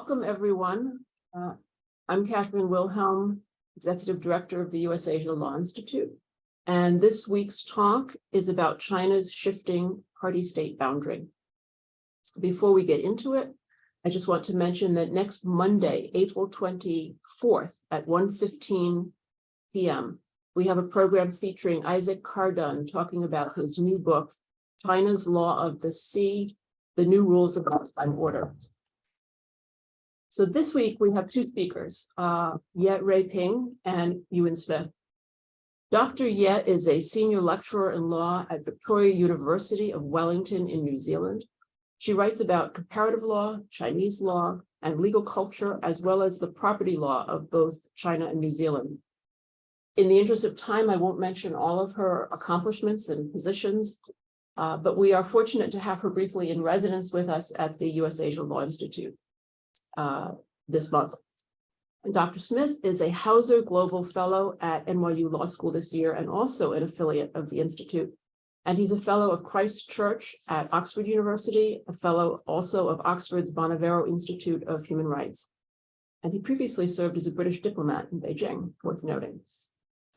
Welcome, everyone. I'm Catherine Wilhelm, Executive Director of the U.S. Asia Law Institute. And this week's talk is about China's shifting party-state boundary. Before we get into it, I just want to mention that next Monday, April 24th at 1:15 p.m., we have a program featuring Isaac Cardon talking about his new book, China's Law of the Sea, The New Rules of Maritime Order. So this week we have two speakers, Ye Ruiping and Ewan Smith. Dr. Ye is a senior lecturer in law at Victoria University of Wellington in New Zealand. She writes about comparative law, Chinese law, and legal culture, as well as the property law of both China and New Zealand. In the interest of time, I won't mention all of her accomplishments and positions, but we are fortunate to have her briefly in residence with us at the U.S. Asia Law Institute this month. And Dr. Smith is a Hauser Global Fellow at NYU Law School this year and also an affiliate of the Institute. And he's a fellow of Christ Church at Oxford University, a fellow also of Oxford's Bonnevero Institute of Human Rights. And he previously served as a British diplomat in Beijing, worth noting.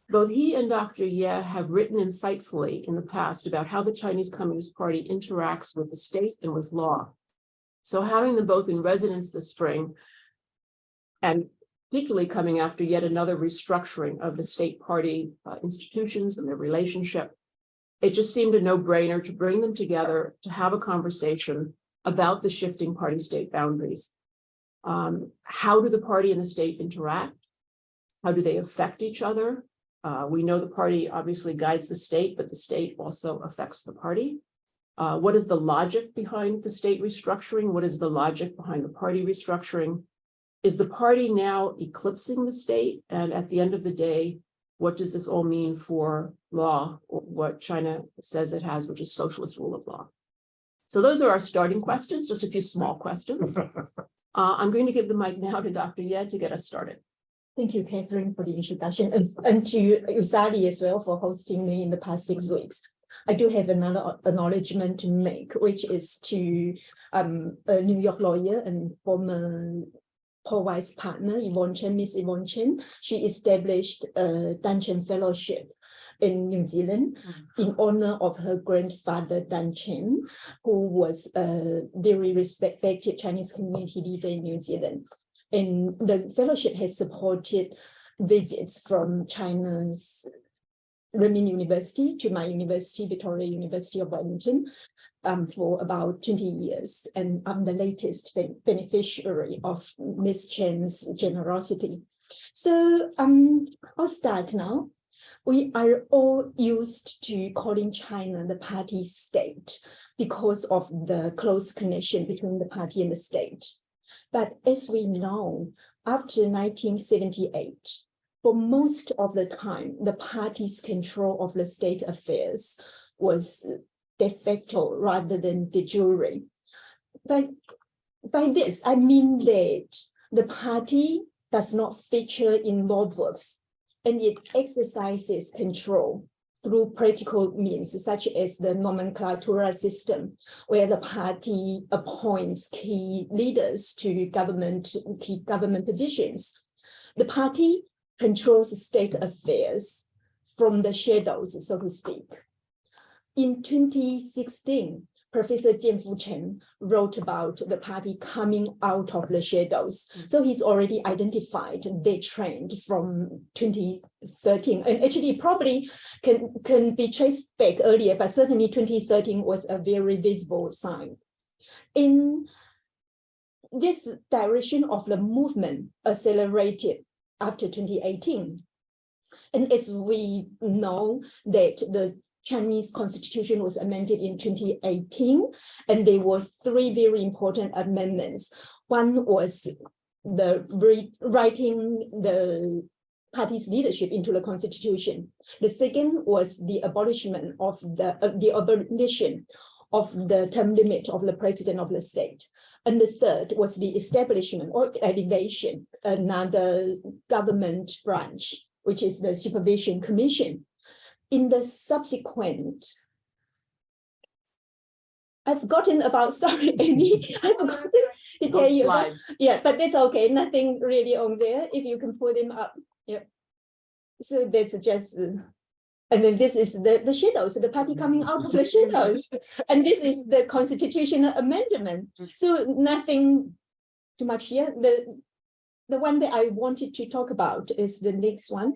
Both he and Dr. Ye have written insightfully in the past about how the Chinese Communist Party interacts with the state and with law. So having them both in residence this spring, and particularly coming after yet another restructuring of the state party institutions and their relationship, it just seemed a no-brainer to bring them together to have a conversation about the shifting party-state boundaries. How do the party and the state interact? How do they affect each other? We know the party obviously guides the state, but the state also affects the party. What is the logic behind the state restructuring? What is the logic behind the party restructuring? Is the party now eclipsing the state? And at the end of the day, what does this all mean for law, or what China says it has, which is socialist rule of law? So those are our starting questions, just a few small questions. I'm going to give the mic now to Dr. Ye to get us started. Thank you, Catherine, for the introduction, and to Usadi as well for hosting me in the past 6 weeks. I do have another acknowledgement to make, which is to a New York lawyer and former Paul Weiss partner, Yvonne Chen, Miss Yvonne Chen. She established a Dan Chen Fellowship in New Zealand in honor of her grandfather, Dan Chen, who was a very respected Chinese community leader in New Zealand. And the fellowship has supported visits from China's Ruiping University to my university, Victoria University of Wellington, for about 20 years. And I'm the latest beneficiary of Ms. Chen's generosity. So I'll start now. We are all used to calling China the party state because of the close connection between the party and the state. But as we know, after 1978, for most of the time, the party's control of the state affairs was de facto rather than de jure. But by this, I mean that the party does not feature in law books, and it exercises control through practical means, such as the nomenclatura system, where the party appoints key leaders to key government positions. The party controls state affairs from the shadows, so to speak. In 2016, Professor Jianfu Chen wrote about the party coming out of the shadows. So he's already identified the trend from 2013. And actually probably can be traced back earlier, but certainly 2013 was a very visible sign. In this direction of the movement accelerated after 2018. And as we know that the Chinese constitution was amended in 2018, and there were three very important amendments. One was the writing the party's leadership into the constitution. The second was the abolition of the term limit of the president of the state. And the third was the establishment or elevation, another government branch, which is the Supervision Commission. In the subsequent I've forgotten about, sorry, Amy, I've forgotten to tell Those you about, slides. yeah, but that's okay, nothing really on there, if you can pull them up, yep. So that's just, and then this is the shadows, the party coming out of the shadows, and this is the constitutional amendment. So nothing too much here. The one that I wanted to talk about is the next one.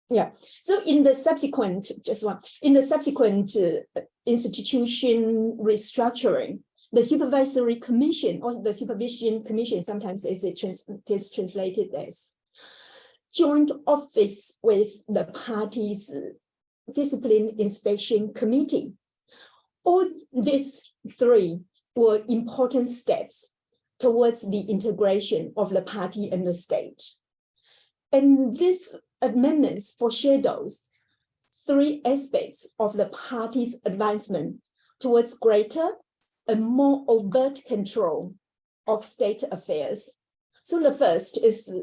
Yeah, so in the subsequent, institution restructuring, the supervisory commission or the supervision commission, sometimes is translated as joint office with the party's discipline inspection committee. All these three were important steps towards the integration of the party and the state. And these amendments foreshadows three aspects of the party's advancement towards greater and more overt control of state affairs. So the first is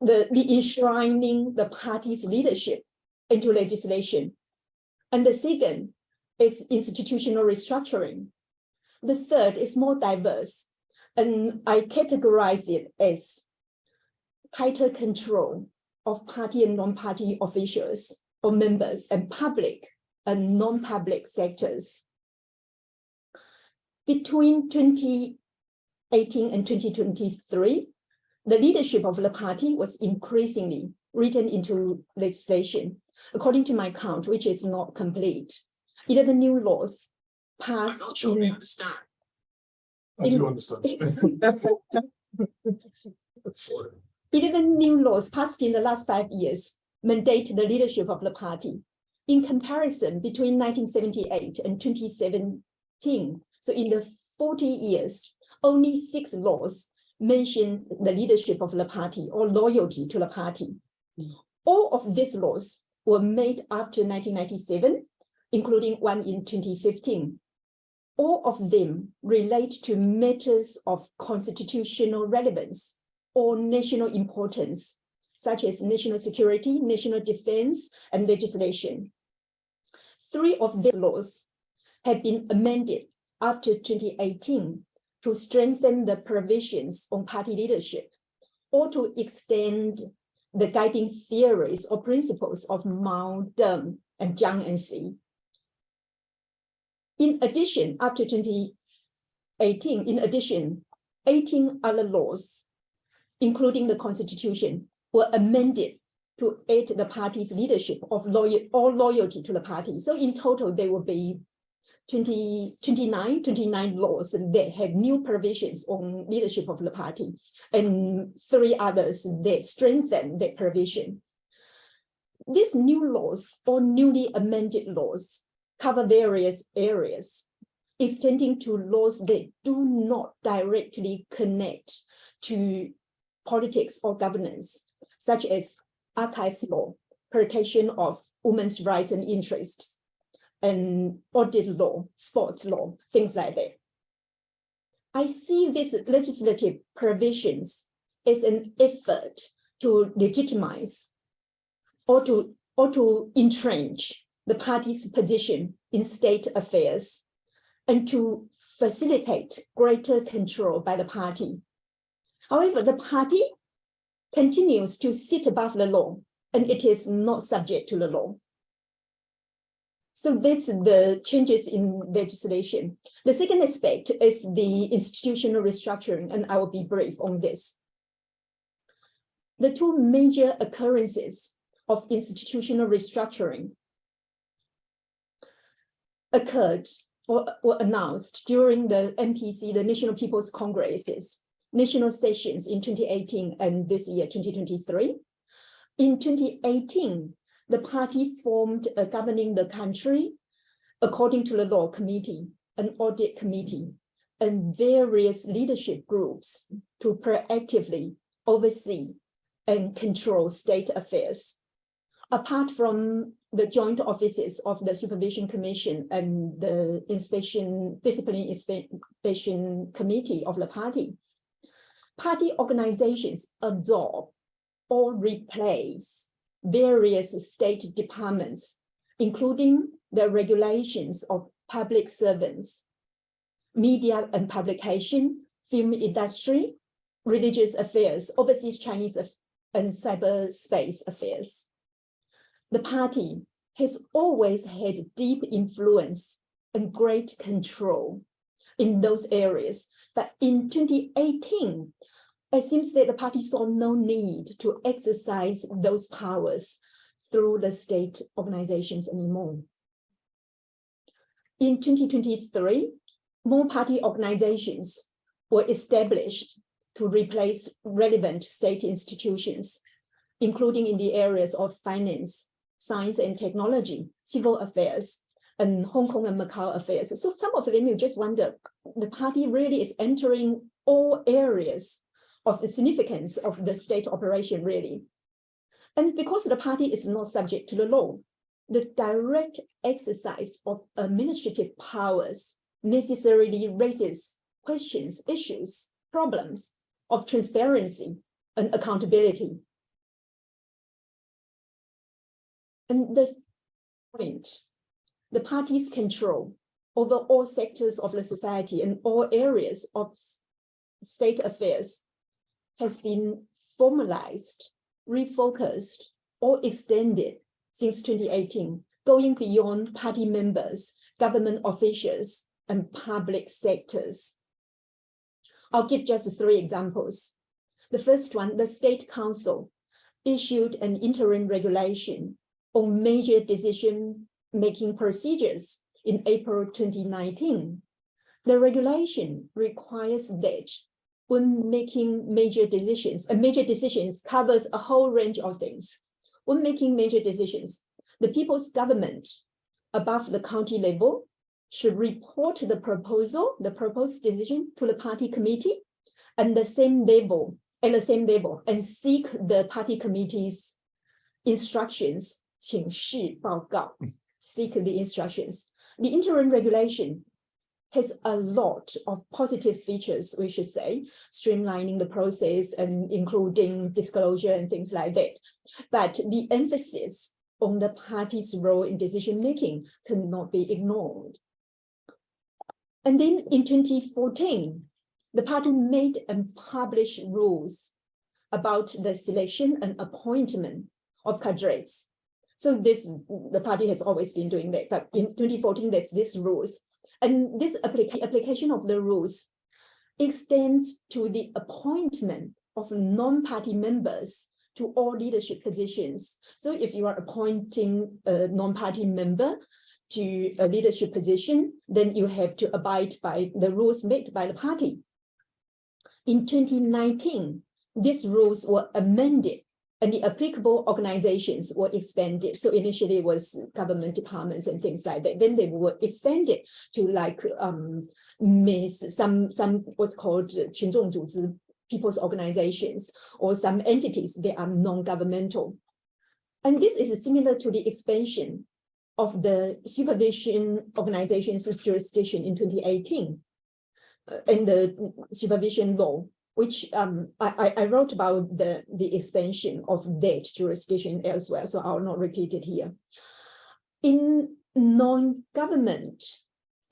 the enshrining the party's leadership into legislation. And the second is institutional restructuring. The third is more diverse, and I categorize it as tighter control of party and non-party officials or members and public and non-public sectors. Between 2018 and 2023, the leadership of the party was increasingly written into legislation. According to my count, which is not complete, 11 new laws passed. I'm not sure we understand. I do understand. 11 new laws passed in the last 5 years mandate the leadership of the party. In comparison, between 1978 and 2017, so in the 40 years, only 6 laws mention the leadership of the party or loyalty to the party. All of these laws were made after 1997, including one in 2015. All of them relate to matters of constitutional relevance or national importance, such as national security, national defense, and legislation. 3 of these laws have been amended after 2018 to strengthen the provisions on party leadership or to extend the guiding theories or principles of Mao, Deng, and Jiang and Xi. In addition, after 2018, 18 other laws, including the Constitution, were amended to aid the party's leadership of loyalty to the party. So in total, there will be 29 laws that have new provisions on leadership of the party, and 3 others that strengthen that provision. These new laws or newly amended laws cover various areas, extending to laws that do not directly connect to politics or governance, such as archives law, protection of women's rights and interests, and audit law, sports law, things like that. I see these legislative provisions as an effort to legitimize or to entrench the party's position in state affairs and to facilitate greater control by the party. However, the party continues to sit above the law, and it is not subject to the law. So that's the changes in legislation. The second aspect is the institutional restructuring, and I will be brief on this. The 2 major occurrences of institutional restructuring occurred or were announced during the NPC, the National People's Congresses, national sessions in 2018 and this year, 2023. In 2018, the party formed a governing the country according to the law committee, an audit committee, and various leadership groups to proactively oversee and control state affairs. Apart from the joint offices of the Supervision Commission and the Discipline Inspection Committee of the party organizations absorb or replace various state departments, including the regulations of public servants, media and publication, film industry, religious affairs, overseas Chinese and cyberspace affairs. The party has always had deep influence and great control in those areas. But in 2018, it seems that the party saw no need to exercise those powers through the state organizations anymore. In 2023, more party organizations were established to replace relevant state institutions, including in the areas of finance, science and technology, civil affairs, and Hong Kong and Macau affairs. So some of them, you just wonder, the party really is entering all areas of the significance of the state operation, really. And because the party is not subject to the law, the direct exercise of administrative powers necessarily raises questions, issues, problems of transparency and accountability. And the point, the party's control over all sectors of the society and all areas of state affairs has been formalized, refocused, or extended since 2018, going beyond party members, government officials, and public sectors. I'll give just 3 examples. The first one, the State Council issued an interim regulation on major decision-making procedures in April 2019. The regulation requires that when making major decisions, and major decisions covers a whole range of things. When making major decisions, the people's government above the county level should report the proposal, the proposed decision to the party committee and at the same level, and seek the party committee's instructions, 请示报告, seek the instructions. The interim regulation has a lot of positive features, we should say, streamlining the process and including disclosure and things like that. But the emphasis on the party's role in decision-making cannot be ignored. And then in 2014, the party made and published rules about the selection and appointment of cadres. So the party has always been doing that, but in 2014, that's these rules. And this application of the rules extends to the appointment of non-party members to all leadership positions. So if you are appointing a non-party member to a leadership position, then you have to abide by the rules made by the party. In 2019, these rules were amended and the applicable organizations were expanded. So initially it was government departments and things like that. Then they were expanded to like some what's called 群众组织, people's organizations, or some entities that are non-governmental. And this is similar to the expansion of the supervision organization's jurisdiction in 2018 and the supervision law, which I wrote about the expansion of that jurisdiction elsewhere, so I'll not repeat it here. In non-government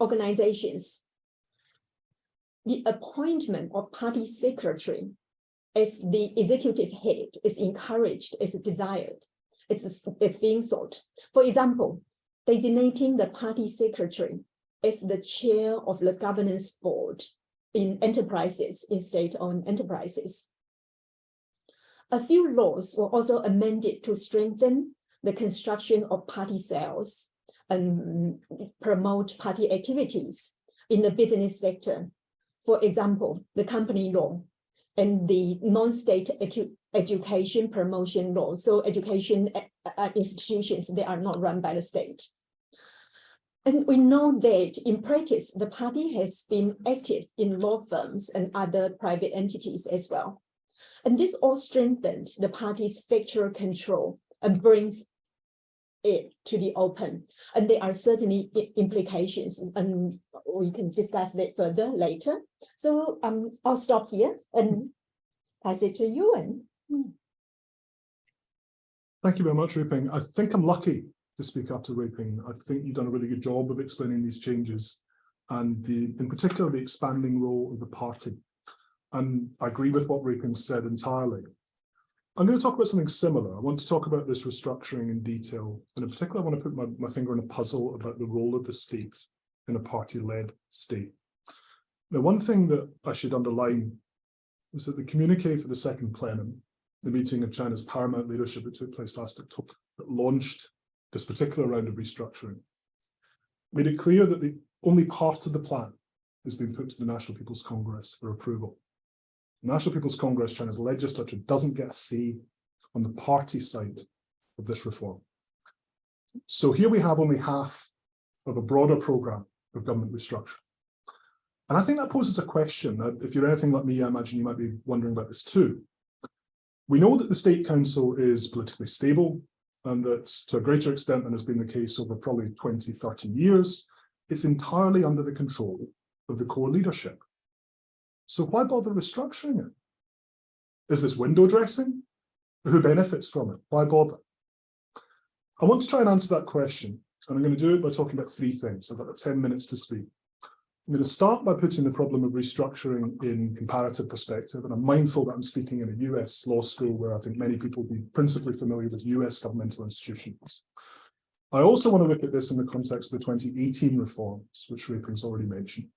organizations, the appointment of party secretary as the executive head is encouraged, is desired, it's being sought. For example, designating the party secretary as the chair of the governance board in enterprises, in state-owned enterprises. A few laws were also amended to strengthen the construction of party cells and promote party activities in the business sector. For example, the company law and the non-state education promotion law. So education institutions, they are not run by the state. And we know that in practice, the party has been active in law firms and other private entities as well. And this all strengthened the party's factual control and brings it to the open. And there are certainly implications, and we can discuss that further later. So I'll stop here and pass it to Ewan. Thank you very much, Ruiping. I think I'm lucky to speak after Ruiping. I think you've done a really good job of explaining these changes and in particular, the expanding role of the party. And I agree with what Ruiping said entirely. I'm going to talk about something similar. I want to talk about this restructuring in detail. And in particular, I want to put my finger in a puzzle about the role of the state in a party-led state. Now, one thing that I should underline is that the communique for the second plenum, the meeting of China's paramount leadership that took place last October, that launched this particular round of restructuring, made it clear that the only part of the plan has been put to the National People's Congress for approval. The National People's Congress, China's legislature, doesn't get a say on the party side of this reform. So here we have only half of a broader program of government restructuring. And I think that poses a question. If you're anything like me, I imagine you might be wondering about this too. We know that the State Council is politically stable and that to a greater extent than has been the case over probably 20, 30 years, it's entirely under the control of the core leadership. So why bother restructuring it? Is this window dressing? Who benefits from it? Why bother? I want to try and answer that question, and I'm going to do it by talking about three things. I've got about 10 minutes to speak. I'm going to start by putting the problem of restructuring in comparative perspective, and I'm mindful that I'm speaking in a US law school where I think many people will be principally familiar with US governmental institutions. I also want to look at this in the context of the 2018 reforms, which Ruiping's already mentioned.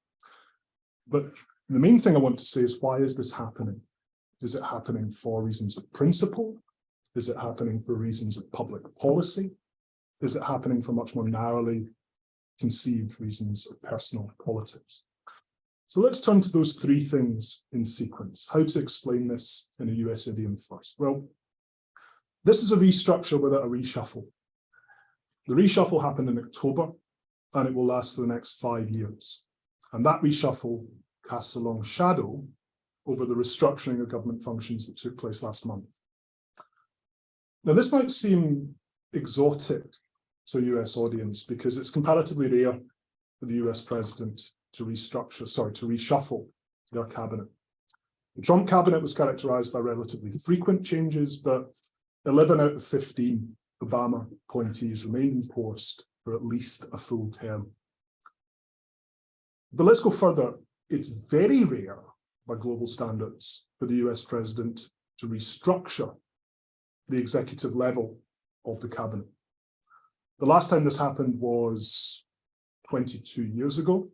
But the main thing I want to say is, why is this happening? Is it happening for reasons of principle? Is it happening for reasons of public policy? Is it happening for much more narrowly conceived reasons of personal politics? So let's turn to those three things in sequence. How to explain this in a US idiom first? Well, this is a restructure without a reshuffle. The reshuffle happened in October, and it will last for the next 5 years. And that reshuffle casts a long shadow over the restructuring of government functions that took place last month. Now, this might seem exotic to a US audience because it's comparatively rare for the US president to reshuffle their cabinet. The Trump cabinet was characterized by relatively frequent changes, but 11 out of 15 Obama appointees remained in post for at least a full term. But let's go further. It's very rare by global standards for the US president to restructure the executive level of the cabinet. The last time this happened was 22 years ago,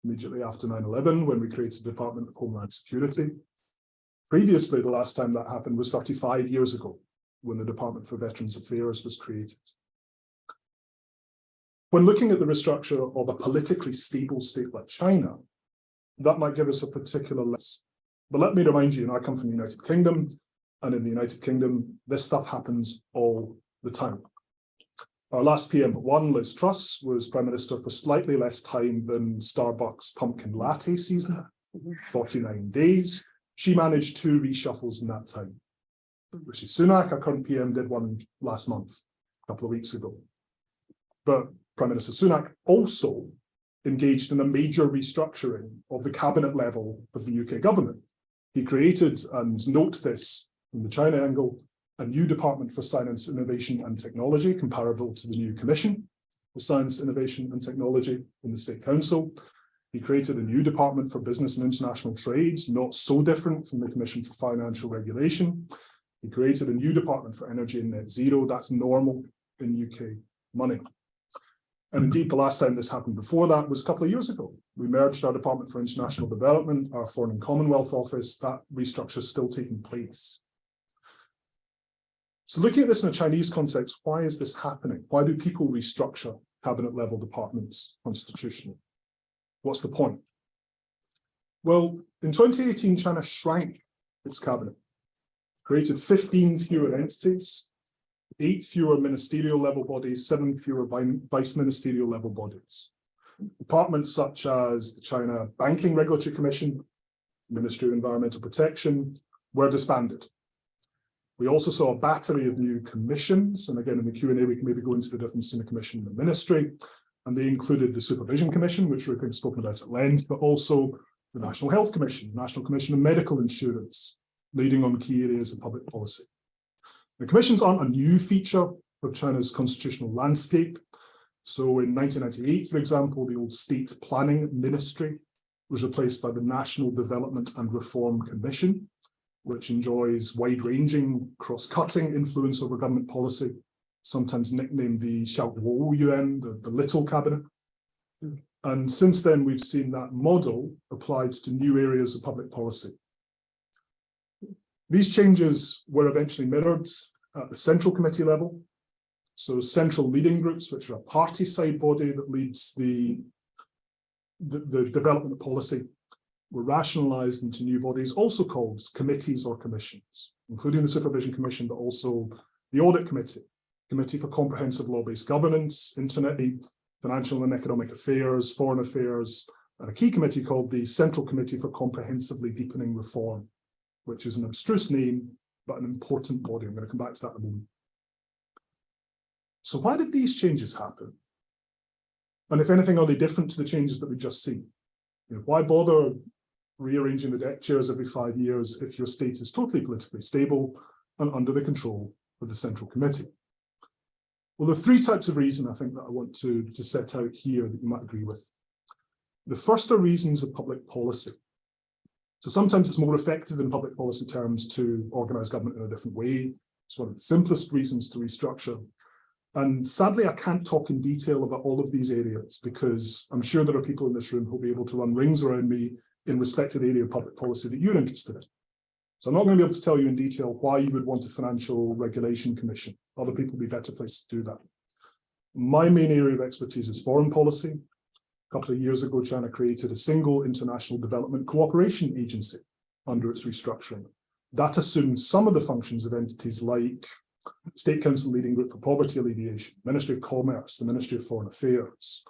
immediately after 9/11, when we created the Department of Homeland Security. Previously, the last time that happened was 35 years ago, when the Department for Veterans Affairs was created. When looking at the restructure of a politically stable state like China, that might give us a particular list. But let me remind you, I come from the United Kingdom, and in the United Kingdom, this stuff happens all the time. Our last PM1, Liz Truss, was Prime Minister for slightly less time than Starbucks pumpkin latte season, 49 days. She managed 2 reshuffles in that time. Rishi Sunak, our current PM, did one last month, a couple of weeks ago. But Prime Minister Sunak also engaged in a major restructuring of the cabinet level of the UK government. He created, and note this from the China angle, a new Department for Science, Innovation and Technology, comparable to the new Commission for Science, Innovation and Technology in the State Council. He created a new Department for Business and International Trade, not so different from the Commission for Financial Regulation. He created a new Department for Energy and Net Zero. That's normal in UK money. And indeed, the last time this happened before that was a couple of years ago. We merged our Department for International Development, our Foreign and Commonwealth Office. That restructure is still taking place. So looking at this in a Chinese context, why is this happening? Why do people restructure cabinet level departments constitutionally? What's the point? Well, in 2018, China shrank its cabinet, created 15 fewer entities, 8 fewer ministerial level bodies, 7 fewer vice ministerial level bodies. Departments such as the China Banking Regulatory Commission, Ministry of Environmental Protection, were disbanded. We also saw a battery of new commissions, and again in the Q&A we can maybe go into the difference in the commission and the ministry, and they included the Supervision Commission, which we've spoken about at length, but also the National Health Commission, National Commission on Medical Insurance, leading on key areas of public policy. The commissions aren't a new feature of China's constitutional landscape. So in 1998, for example, the old State Planning Ministry was replaced by the National Development and Reform Commission, which enjoys wide-ranging, cross-cutting influence over government policy, sometimes nicknamed the Yuan, the Little Cabinet. And since then, we've seen that model applied to new areas of public policy. These changes were eventually mirrored at the Central Committee level. So central leading groups, which are a party-side body that leads the development of policy, were rationalized into new bodies, also called committees or commissions, including the Supervision Commission, but also the Audit Committee, Committee for Comprehensive Law-Based Governance, Internet, Financial and Economic Affairs, Foreign Affairs, and a key committee called the Central Committee for Comprehensively Deepening Reform, which is an abstruse name, but an important body. I'm going to come back to that in a moment. So why did these changes happen? And if anything, are they different to the changes that we've just seen? Why bother rearranging the deck chairs every 5 years if your state is totally politically stable and under the control of the Central Committee? Well, there are three types of reason I think that I want to set out here that you might agree with. The first are reasons of public policy. So sometimes it's more effective in public policy terms to organize government in a different way. It's one of the simplest reasons to restructure. And sadly, I can't talk in detail about all of these areas because I'm sure there are people in this room who'll be able to run rings around me in respect to the area of public policy that you're interested in. So I'm not going to be able to tell you in detail why you would want a financial regulation commission. Other people will be better placed to do that. My main area of expertise is foreign policy. A couple of years ago, China created a single international development cooperation agency under its restructuring. That assumes some of the functions of entities like State Council Leading Group for Poverty Alleviation, Ministry of Commerce, the Ministry of Foreign Affairs.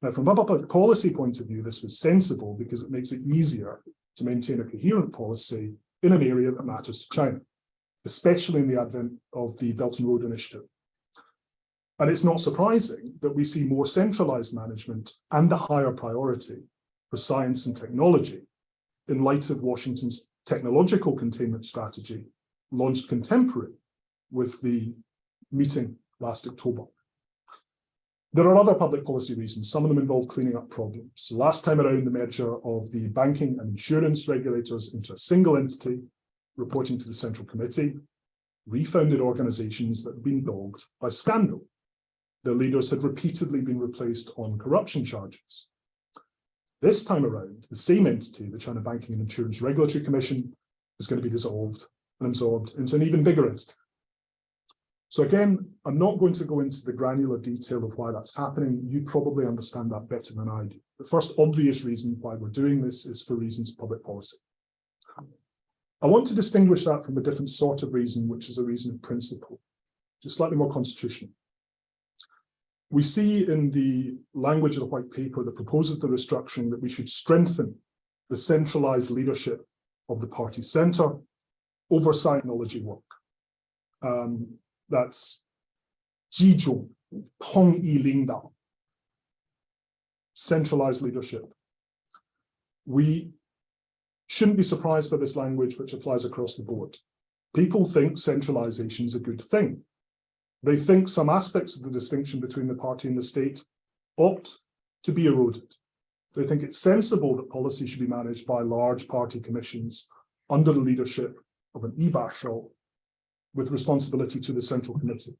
Now, from a public policy point of view, this was sensible because it makes it easier to maintain a coherent policy in an area that matters to China, especially in the advent of the Belt and Road Initiative. And it's not surprising that we see more centralized management and a higher priority for science and technology in light of Washington's technological containment strategy, launched contemporary with the meeting last October. There are other public policy reasons. Some of them involve cleaning up problems. So last time around, the merger of the banking and insurance regulators into a single entity, reporting to the Central Committee, refounded organizations that had been dogged by scandal. Their leaders had repeatedly been replaced on corruption charges. This time around, the same entity, the China Banking and Insurance Regulatory Commission, is going to be dissolved and absorbed into an even bigger entity. So again, I'm not going to go into the granular detail of why that's happening. You probably understand that better than I do. The first obvious reason why we're doing this is for reasons of public policy. I want to distinguish that from a different sort of reason, which is a reason of principle, just slightly more constitutional. We see in the language of the white paper that proposes the restructuring that we should strengthen the centralized leadership of the party center over technology work. That's 集中统一领导, centralized leadership. We shouldn't be surprised by this language, which applies across the board. People think centralization is a good thing. They think some aspects of the distinction between the party and the state ought to be eroded. They think it's sensible that policy should be managed by large party commissions under the leadership of an Ibashou with responsibility to the Central Committee.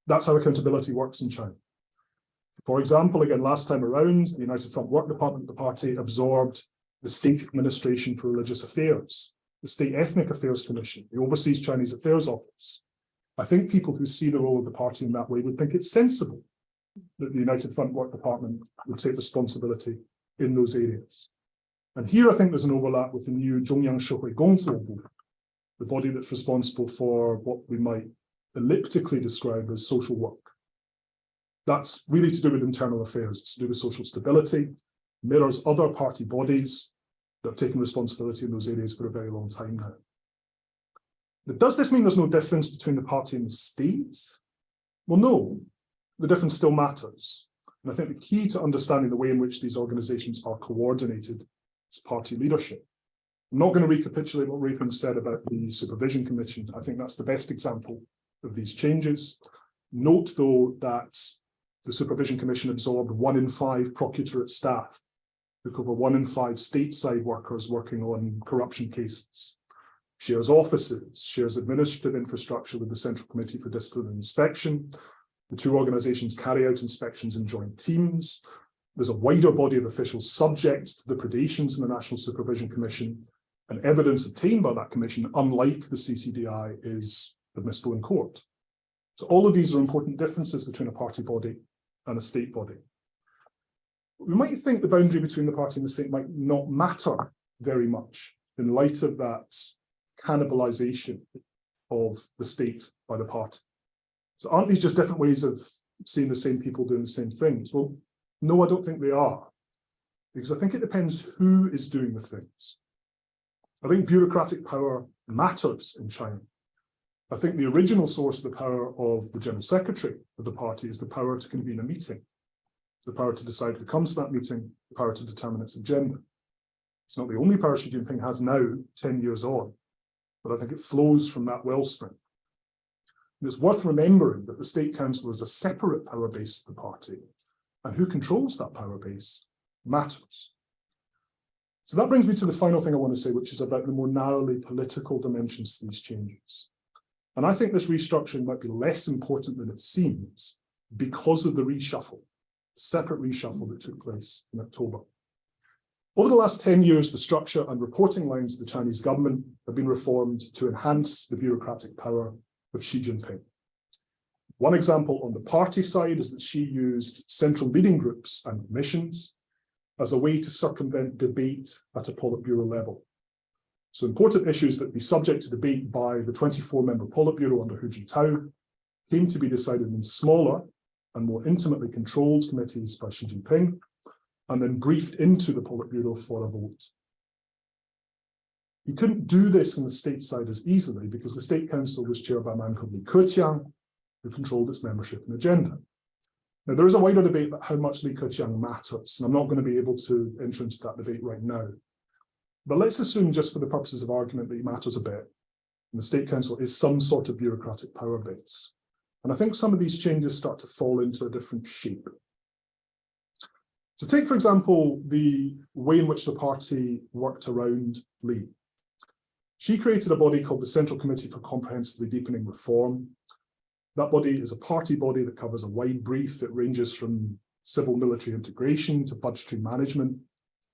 That's how accountability works in China. For example, again, last time around, the United Front Work Department of the party absorbed the State Administration for Religious Affairs, the State Ethnic Affairs Commission, the Overseas Chinese Affairs Office. I think people who see the role of the party in that way would think it's sensible that the United Front Work Department would take responsibility in those areas. And here I think there's an overlap with the new Zhongyang Shehui Gongzuobu, the body that's responsible for what we might elliptically describe as social work. That's really to do with internal affairs. It's to do with social stability, mirrors other party bodies that have taken responsibility in those areas for a very long time now. But does this mean there's no difference between the party and the state? Well, no, the difference still matters. And I think the key to understanding the way in which these organizations are coordinated is party leadership. I'm not going to recapitulate what Ruiping said about the Supervision Commission. I think that's the best example of these changes. Note, though, that the Supervision Commission absorbed 1 in 5 procuratorate staff, with over 1 in 5 stateside workers working on corruption cases, shares offices, shares administrative infrastructure with the Central Committee for Discipline and Inspection. The 2 organisations carry out inspections in joint teams. There's a wider body of officials subject to the predations in the National Supervision Commission, and evidence obtained by that commission, unlike the CCDI, is admissible in court. So all of these are important differences between a party body and a state body. We might think the boundary between the party and the state might not matter very much in light of that cannibalization of the state by the party. So aren't these just different ways of seeing the same people doing the same things? Well, no, I don't think they are, because I think it depends who is doing the things. I think bureaucratic power matters in China. I think the original source of the power of the General Secretary of the party is the power to convene a meeting, the power to decide who comes to that meeting, the power to determine its agenda. It's not the only power Xi Jinping has now, 10 years on, but I think it flows from that wellspring. And it's worth remembering that the State Council is a separate power base of the party, and who controls that power base matters. So that brings me to the final thing I want to say, which is about the more narrowly political dimensions to these changes. And I think this restructuring might be less important than it seems because of the reshuffle, separate reshuffle that took place in October. Over the last 10 years, the structure and reporting lines of the Chinese government have been reformed to enhance the bureaucratic power of Xi Jinping. One example on the party side is that Xi used central leading groups and commissions as a way to circumvent debate at a Politburo level. So important issues that be subject to debate by the 24-member Politburo under Hu Jintao came to be decided in smaller and more intimately controlled committees by Xi Jinping, and then briefed into the Politburo for a vote. He couldn't do this on the state side as easily because the State Council was chaired by a man called Li Keqiang, who controlled its membership and agenda. Now, there is a wider debate about how much Li Keqiang matters, and I'm not going to be able to enter into that debate right now. But let's assume, just for the purposes of argument, that he matters a bit. And the State Council is some sort of bureaucratic power base. And I think some of these changes start to fall into a different shape. So take, for example, the way in which the party worked around Li. She created a body called the Central Committee for Comprehensively Deepening Reform. That body is a party body that covers a wide brief. It ranges from civil-military integration to budgetary management,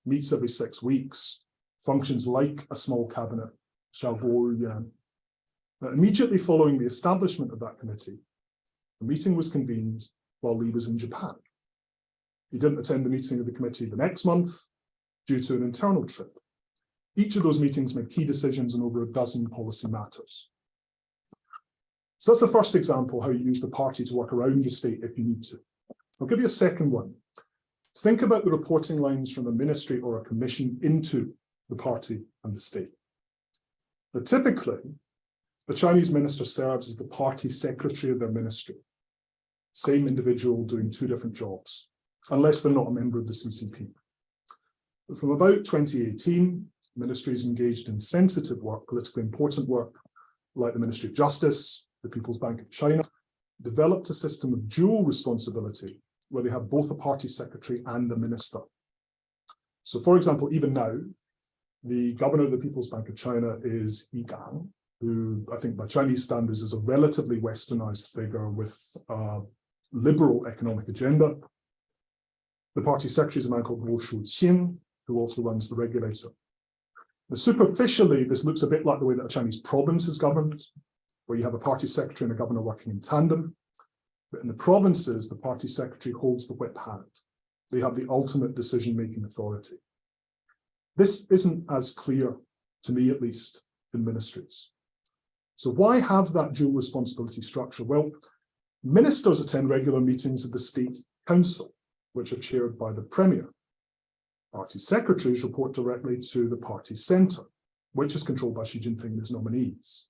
meets every 6 weeks, functions like a small cabinet, Xiamen. Immediately following the establishment of that committee, a meeting was convened while Li was in Japan. He didn't attend the meeting of the committee the next month due to an internal trip. Each of those meetings made key decisions on over a dozen policy matters. So that's the first example, how you use the party to work around the state if you need to. I'll give you a second one. Think about the reporting lines from a ministry or a commission into the party and the state. Now, typically, the Chinese minister serves as the party secretary of their ministry. Same individual doing 2 different jobs, unless they're not a member of the CCP. But from about 2018, ministries engaged in sensitive work, politically important work, like the Ministry of Justice, the People's Bank of China, developed a system of dual responsibility where they have both a party secretary and a minister. So, for example, even now, the governor of the People's Bank of China is Yi Gang, who I think by Chinese standards is a relatively westernized figure with a liberal economic agenda. The party secretary is a man called Wu Shuqin, who also runs the regulator. Now, superficially, this looks a bit like the way that a Chinese province is governed, where you have a party secretary and a governor working in tandem. But in the provinces, the party secretary holds the whip hand. They have the ultimate decision-making authority. This isn't as clear, to me at least, in ministries. So why have that dual responsibility structure? Well, ministers attend regular meetings of the State Council, which are chaired by the Premier. Party secretaries report directly to the party centre, which is controlled by Xi Jinping and his nominees.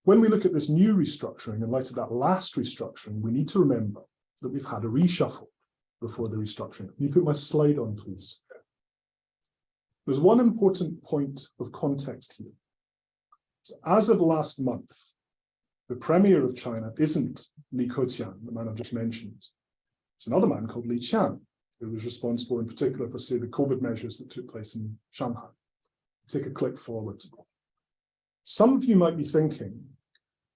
When we look at this new restructuring, in light of that last restructuring, we need to remember that we've had a reshuffle before the restructuring. Can you put my slide on, please? There's one important point of context here. So as of last month, The premier of China isn't Li Keqiang, the man I've just mentioned. It's another man called Li Qiang, who was responsible in particular for, say, the COVID measures that took place in Shanghai. Take a click forward. Some of you might be thinking,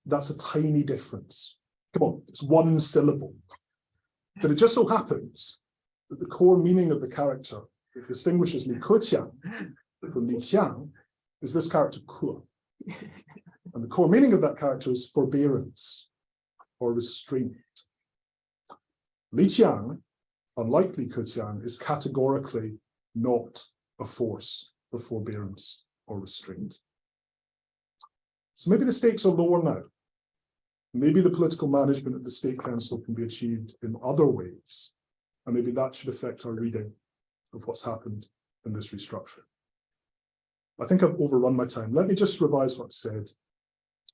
that's a tiny difference. Come on, it's one syllable. But it just so happens that the core meaning of the character that distinguishes Li Keqiang from Li Qiang is this character Ke. And the core meaning of that character is forbearance or restraint. Li Qiang, unlike Li Keqiang, is categorically not a force for forbearance or restraint. So maybe the stakes are lower now. Maybe the political management of the State Council can be achieved in other ways. And maybe that should affect our reading of what's happened in this restructuring. I think I've overrun my time. Let me just revise what I said.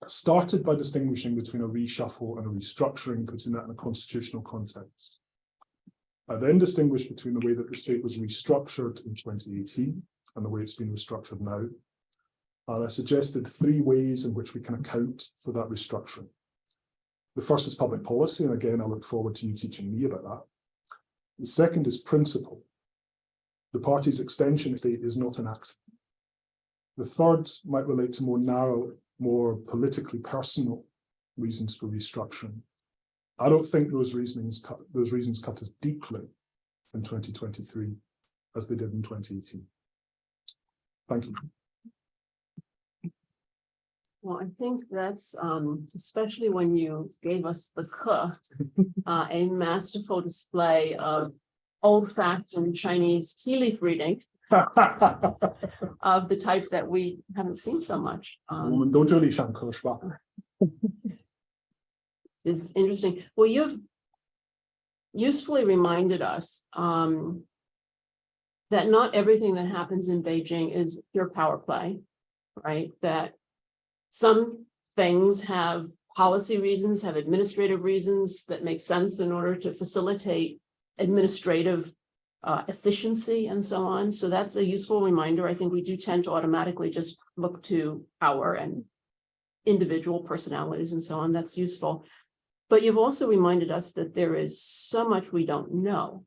I started by distinguishing between a reshuffle and a restructuring, putting that in a constitutional context. I then distinguished between the way that the state was restructured in 2018 and the way it's been restructured now. And I suggested three ways in which we can account for that restructuring. The first is public policy, and again, I look forward to you teaching me about that. The second is principle. The party's extension state is not an accident. The third might relate to more narrow, more politically personal reasons for restructuring. I don't think those reasons cut as deeply in 2023 as they did in 2018. Thank you. Well, I think that's, especially when you gave us the Ke, a masterful display of old-fashioned Chinese tea leaf reading of the type that we haven't seen so much. Is interesting. Well, you've usefully reminded us that not everything that happens in Beijing is pure power play, right? That some things have policy reasons, have administrative reasons that make sense in order to facilitate administrative efficiency and so on. So that's a useful reminder. I think we do tend to automatically just look to power and individual personalities and so on. That's useful. But you've also reminded us that there is so much we don't know,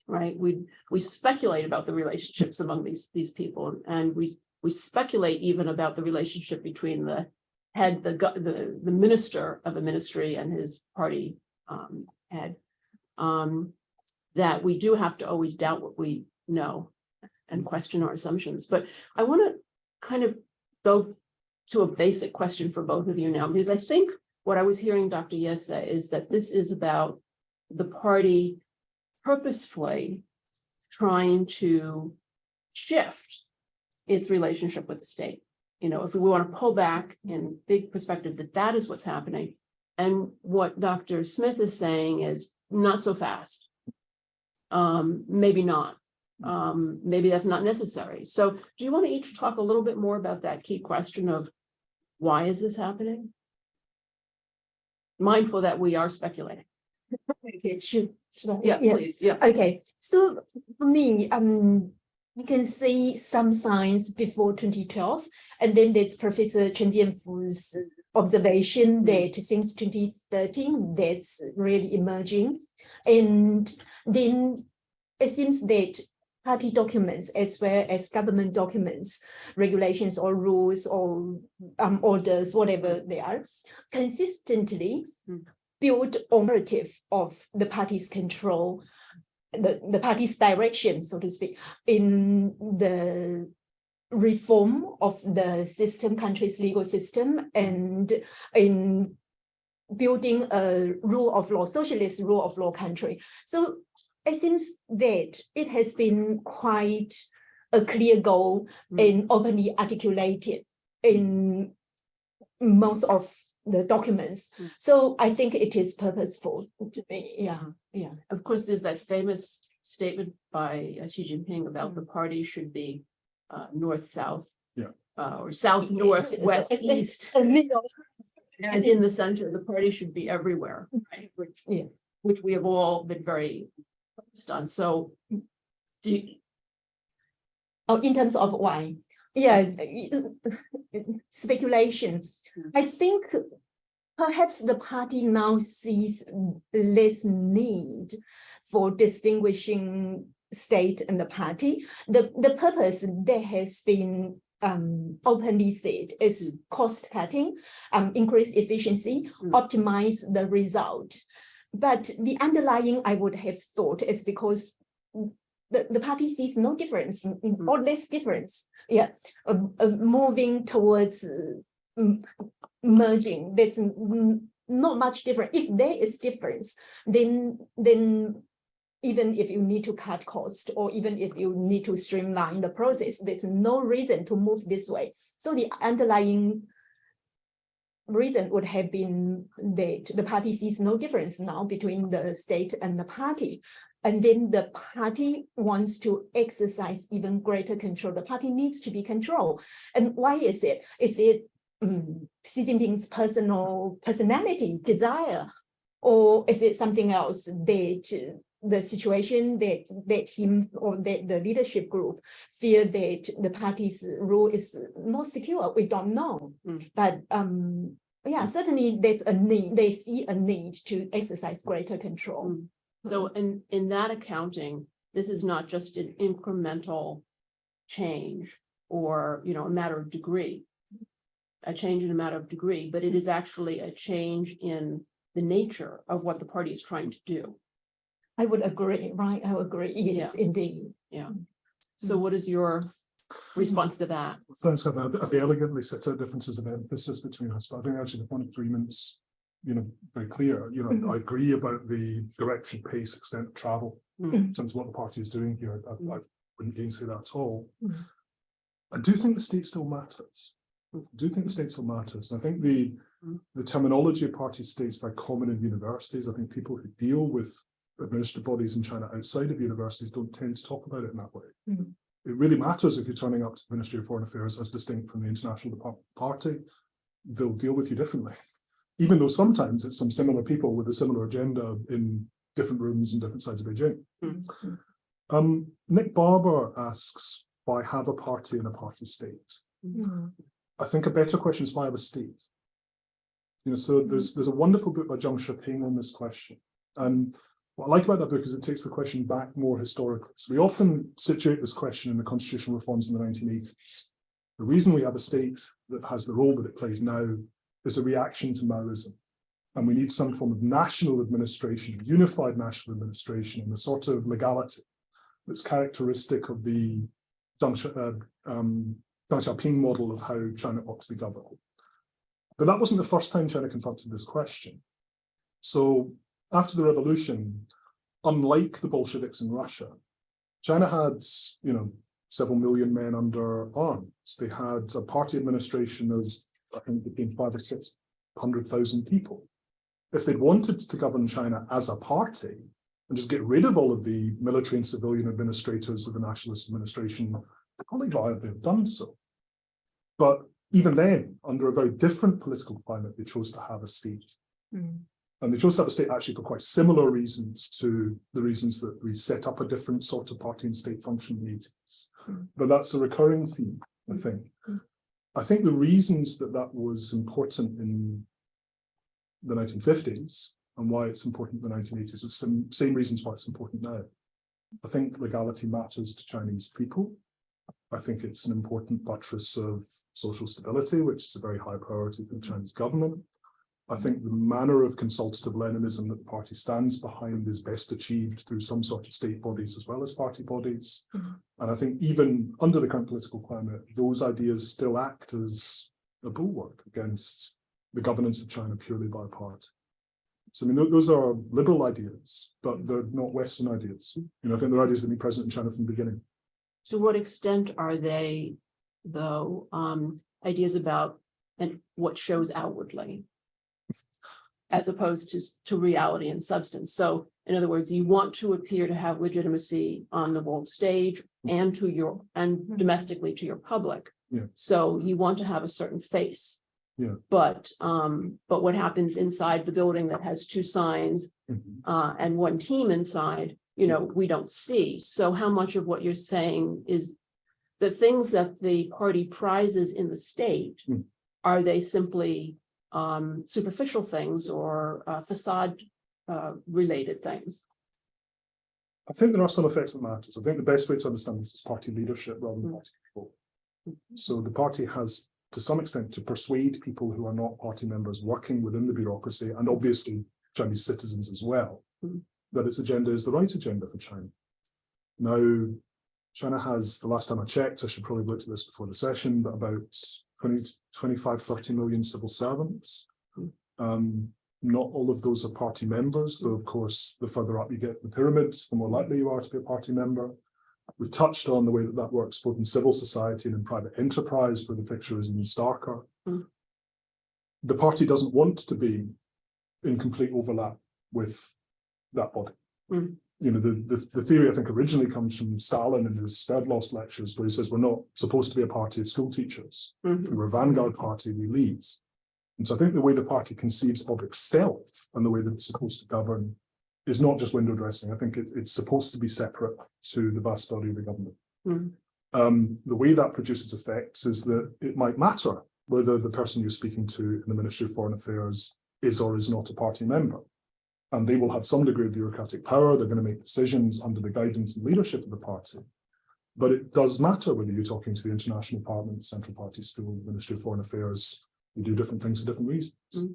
right? We speculate about the relationships among these people, and we speculate even about the relationship between the head, the minister of a ministry and his party head. That we do have to always doubt what we know and question our assumptions. But I want to kind of go to a basic question for both of you now, because I think what I was hearing Dr. Ye say is that this is about the party purposefully trying to shift its relationship with the state. You know, if we want to pull back in big perspective, that is what's happening. And what Dr. Smith is saying is not so fast. Maybe not. Maybe that's not necessary. So do you want to each talk a little bit more about that key question of why is this happening? Mindful that we are speculating. Okay, should I? Yeah, please. Yeah. Okay, so for me, you can see some signs before 2012, and then there's Professor Chen Jianfu's observation that since 2013, that's really emerging. And then it seems that party documents as well as government documents, regulations or rules or orders, whatever they are, consistently build on narrative of the party's control, the party's direction, so to speak, in the reform of the system, country's legal system, and in building a rule of law, socialist rule of law country. So it seems that it has been quite a clear goal and openly articulated in most of the documents. So I think it is purposeful to me. Yeah. Of course, there's that famous statement by Xi Jinping about the party should be north-south, or south-north, west-east. And in the center, the party should be everywhere, right? Which we have all been very focused on. So, in terms of why? Yeah, speculation. I think perhaps the party now sees less need for distinguishing state and the party. The purpose that has been openly said is cost cutting, increase efficiency, optimize the result. But the underlying, I would have thought, is because the party sees no difference or less difference. Yeah, moving towards merging. That's not much different. If there is difference, then even if you need to cut cost or even if you need to streamline the process, there's no reason to move this way. So the underlying reason would have been that the party sees no difference now between the state and the party. And then the party wants to exercise even greater control. The party needs to be controlled. And why is it? Is it Xi Jinping's personality, desire, or is it something else that the situation that him or that the leadership group fear that the party's rule is not secure? We don't know. But yeah, certainly there's a need. They see a need to exercise greater control. So in that accounting, this is not just an incremental change or, a matter of degree, a change in a matter of degree, but it is actually a change in the nature of what the party is trying to do. I would agree, right? I would agree. Yes, indeed. Yeah. So what is your response to that? Thanks, Catherine. I think elegantly set out differences of emphasis between us, but I think actually the point of agreement's very clear. I agree about the direction, pace, extent of travel in terms of what the party is doing here. I wouldn't gainsay that at all. I do think the state still matters. I think the terminology of party states is very common in universities. I think people who deal with administrative bodies in China outside of universities don't tend to talk about it in that way. It really matters if you're turning up to the Ministry of Foreign Affairs as distinct from the International Department Party. They'll deal with you differently. Even though sometimes it's some similar people with a similar agenda in different rooms and different sides of Beijing. Nick Barber asks, why have a party and a party state? I think a better question is why have a state? So there's a wonderful book by Zhang Shiping on this question. And what I like about that book is it takes the question back more historically. So we often situate this question in the constitutional reforms in the 1980s. The reason we have a state that has the role that it plays now is a reaction to Maoism. And we need some form of national administration, unified national administration, and the sort of legality that's characteristic of the Deng Xiaoping model of how China ought to be governed. But that wasn't the first time China confronted this question. So after the revolution, unlike the Bolsheviks in Russia, China had, several million men under arms. They had a party administration of, I think, between 500,000 or 600,000 people. If they'd wanted to govern China as a party and just get rid of all of the military and civilian administrators of the nationalist administration, they probably viably have done so. But even then, under a very different political climate, they chose to have a state. And they chose to have a state actually for quite similar reasons to the reasons that we set up a different sort of party and state function in the 80s. But that's a recurring theme, I think. I think the reasons that was important in the 1950s and why it's important in the 1980s is the same reasons why it's important now. I think legality matters to Chinese people. I think it's an important buttress of social stability, which is a very high priority for the Chinese government. I think the manner of consultative Leninism that the party stands behind is best achieved through some sort of state bodies as well as party bodies. And I think even under the current political climate, those ideas still act as a bulwark against the governance of China purely by a party. So, those are liberal ideas, but they're not Western ideas. I think they're ideas that have been present in China from the beginning. To what extent are they, though, ideas about what shows outwardly, as opposed to reality and substance? So, in other words, you want to appear to have legitimacy on the world stage and domestically to your public. So you want to have a certain face. But what happens inside the building that has two signs and one team inside, we don't see. So how much of what you're saying is the things that the party prizes in the state, are they simply superficial things or facade related things? I think there are some effects that matters. I think the best way to understand this is party leadership rather than party control. So the party has, to some extent, to persuade people who are not party members working within the bureaucracy, and obviously Chinese citizens as well, that its agenda is the right agenda for China. Now, China has, the last time I checked, I should probably look at this before the session, but about 30 million civil servants. Not all of those are party members, though of course the further up you get in the pyramids, the more likely you are to be a party member. We've touched on the way that that works both in civil society and in private enterprise, where the picture is even starker. The party doesn't want to be in complete overlap with that body. You know, the theory I think originally comes from Stalin in his Sverdlovsk lectures, where he says we're not supposed to be a party of school teachers. We're a vanguard party, we lead. And so I think the way the party conceives of itself and the way that it's supposed to govern is not just window dressing. I think it's supposed to be separate to the vast body of the government. The way that produces effects is that it might matter whether the person you're speaking to in the Ministry of Foreign Affairs is or is not a party member. And they will have some degree of bureaucratic power. They're going to make decisions under the guidance and leadership of the party. But it does matter whether you're talking to the International Parliament, Central Party School, Ministry of Foreign Affairs. You do different things for different reasons. You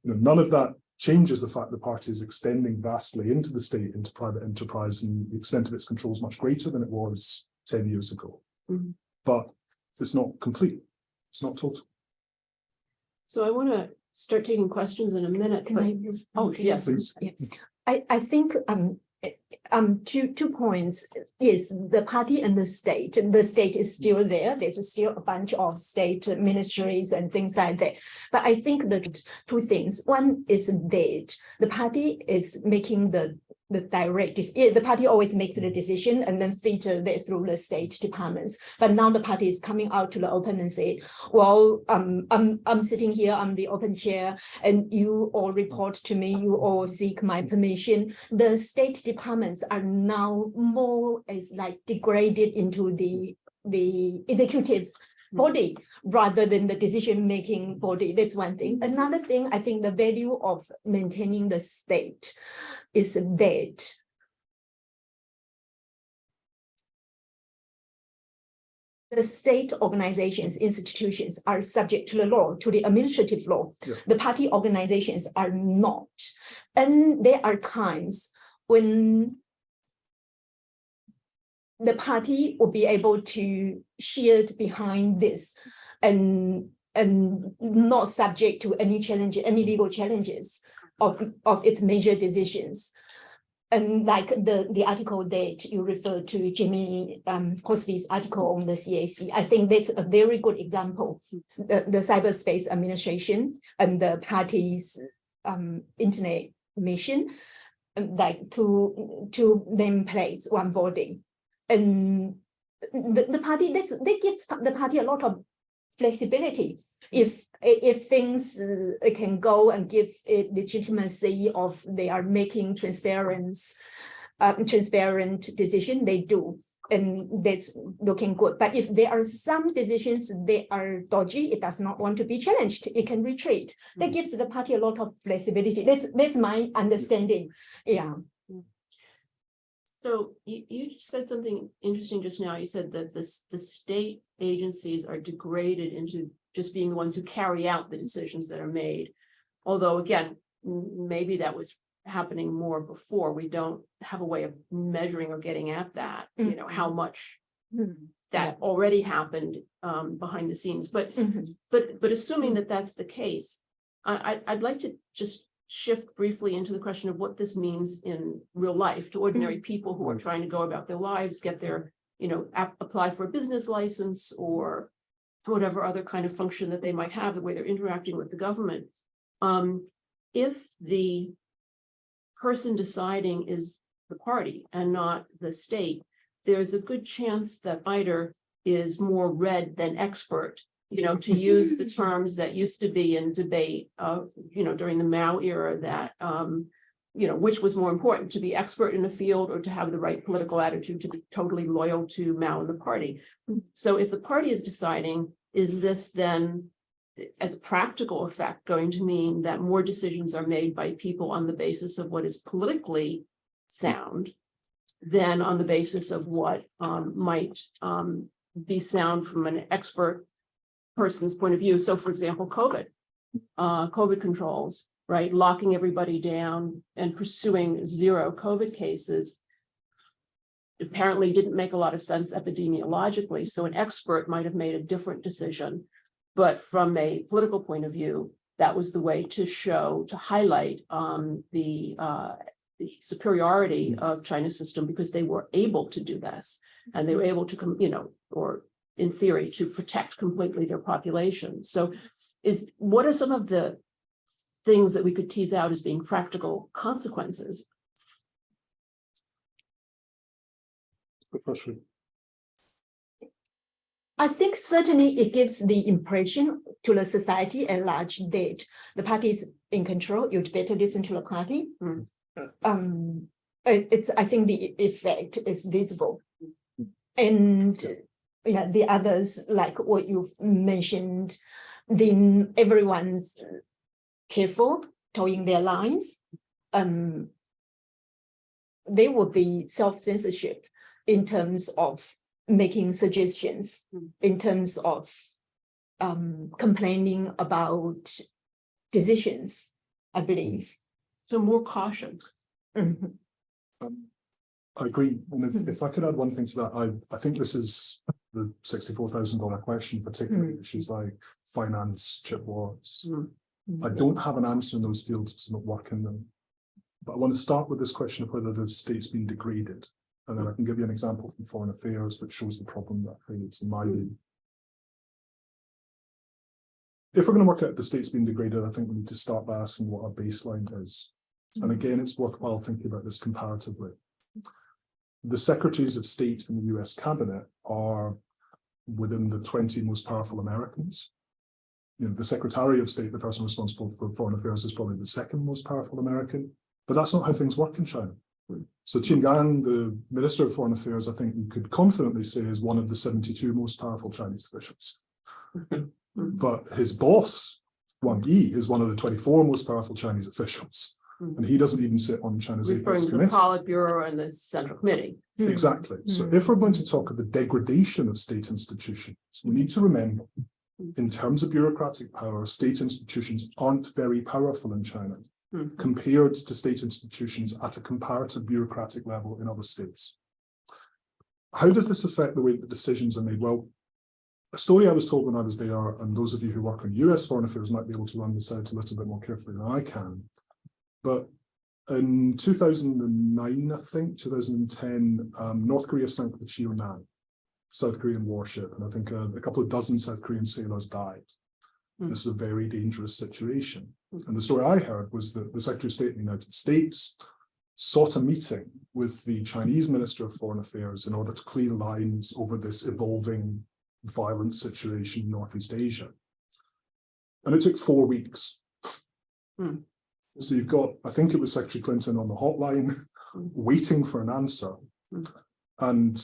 know, none of that changes the fact the party is extending vastly into the state, into private enterprise, and the extent of its control is much greater than it was 10 years ago. But it's not complete. It's not total. So I want to start taking questions in a minute. Yes, please. I think two points is the party and the state. The state is still there. There's still a bunch of state ministries and things like that. But I think the two things. One is that the party is making the direct, the party always makes the decision and then filter that through the state departments. But now the party is coming out to the open and say, well, I'm sitting here, I'm the open chair, and you all report to me, you all seek my permission. The state departments are now more as like degraded into the executive body rather than the decision-making body. That's one thing. Another thing, I think the value of maintaining the state is that the state organizations, institutions are subject to the law, to the administrative law. The party organizations are not. And there are times when the party will be able to shield behind this and not subject to any challenge, any legal challenges of its major decisions. And like the article that you referred to, Jimmy Horsley's article on the CAC, I think that's a very good example. The cyberspace administration and the party's internet mission, like two nameplates, one body. And the party, that gives the party a lot of flexibility. If things can go and give it legitimacy of they are making transparent decision, they do, and that's looking good. But if there are some decisions that are dodgy, it does not want to be challenged, it can retreat. That gives the party a lot of flexibility. That's my understanding. Yeah. So you said something interesting just now. You said that the state agencies are degraded into just being the ones who carry out the decisions that are made. Although, again, maybe that was happening more before. We don't have a way of measuring or getting at that, you know, how much that already happened behind the scenes. But assuming that that's the case, I'd like to just shift briefly into the question of what this means in real life to ordinary people who are trying to go about their lives, get their, you know, apply for a business license or whatever other kind of function that they might have, the way they're interacting with the government. If the person deciding is the party and not the state, there's a good chance that either is more read than expert, you know, to use the terms that used to be in debate of, you know, during the Mao era, that, you know, which was more important, to be expert in the field or to have the right political attitude, to be totally loyal to Mao and the party. So if the party is deciding, is this then as a practical effect, going to mean that more decisions are made by people on the basis of what is politically sound than on the basis of what might be sound from an expert person's point of view. So, for example, COVID controls, right? Locking everybody down and pursuing zero COVID cases apparently didn't make a lot of sense epidemiologically. So an expert might have made a different decision. But from a political point of view, that was the way to highlight the superiority of China's system, because they were able to do this. And they were able to, or in theory, to protect completely their population. So what are some of the things that we could tease out as being practical consequences? I think certainly it gives the impression to the society at large that the party is in control. You'd better listen to the party. I think the effect is visible. And yeah, the others, like what you've mentioned, then everyone's careful, towing their lines. There will be self-censorship in terms of making suggestions, in terms of complaining about decisions, I believe. So more caution. I agree. And if I could add one thing to that, I think this is the $64,000 question, particularly issues like finance, chip wars. I don't have an answer in those fields because I don't work in them. But I want to start with this question of whether the state's been degraded. And then I can give you an example from foreign affairs that shows the problem that creates in my view. If we're going to work out if the state's been degraded, I think we need to start by asking what our baseline is. And again, it's worthwhile thinking about this comparatively. The secretaries of state in the US cabinet are within the 20 most powerful Americans. The Secretary of State, the person responsible for foreign affairs, is probably the second most powerful American. But that's not how things work in China. So Qin Gang, the Minister of Foreign Affairs, I think we could confidently say is one of the 72 most powerful Chinese officials. But his boss, Wang Yi, is one of the 24 most powerful Chinese officials. And he doesn't even sit on China's Apex Committee. Referring to the Politburo and the Central Committee. Exactly. So if we're going to talk of the degradation of state institutions, we need to remember, in terms of bureaucratic power, state institutions aren't very powerful in China compared to state institutions at a comparative bureaucratic level in other states. How does this affect the way that decisions are made? Well, a story I was told when I was there, and those of you who work on US foreign affairs might be able to run this out a little bit more carefully than I can. But in 2009, I think, 2010, North Korea sank the Xiamen, South Korean warship, and I think a couple of dozen South Korean sailors died. This is a very dangerous situation. And the story I heard was that the Secretary of State in the United States sought a meeting with the Chinese Minister of Foreign Affairs in order to clear lines over this evolving violent situation in Northeast Asia. And it took 4 weeks. So you've got, I think it was Secretary Clinton on the hotline, waiting for an answer. And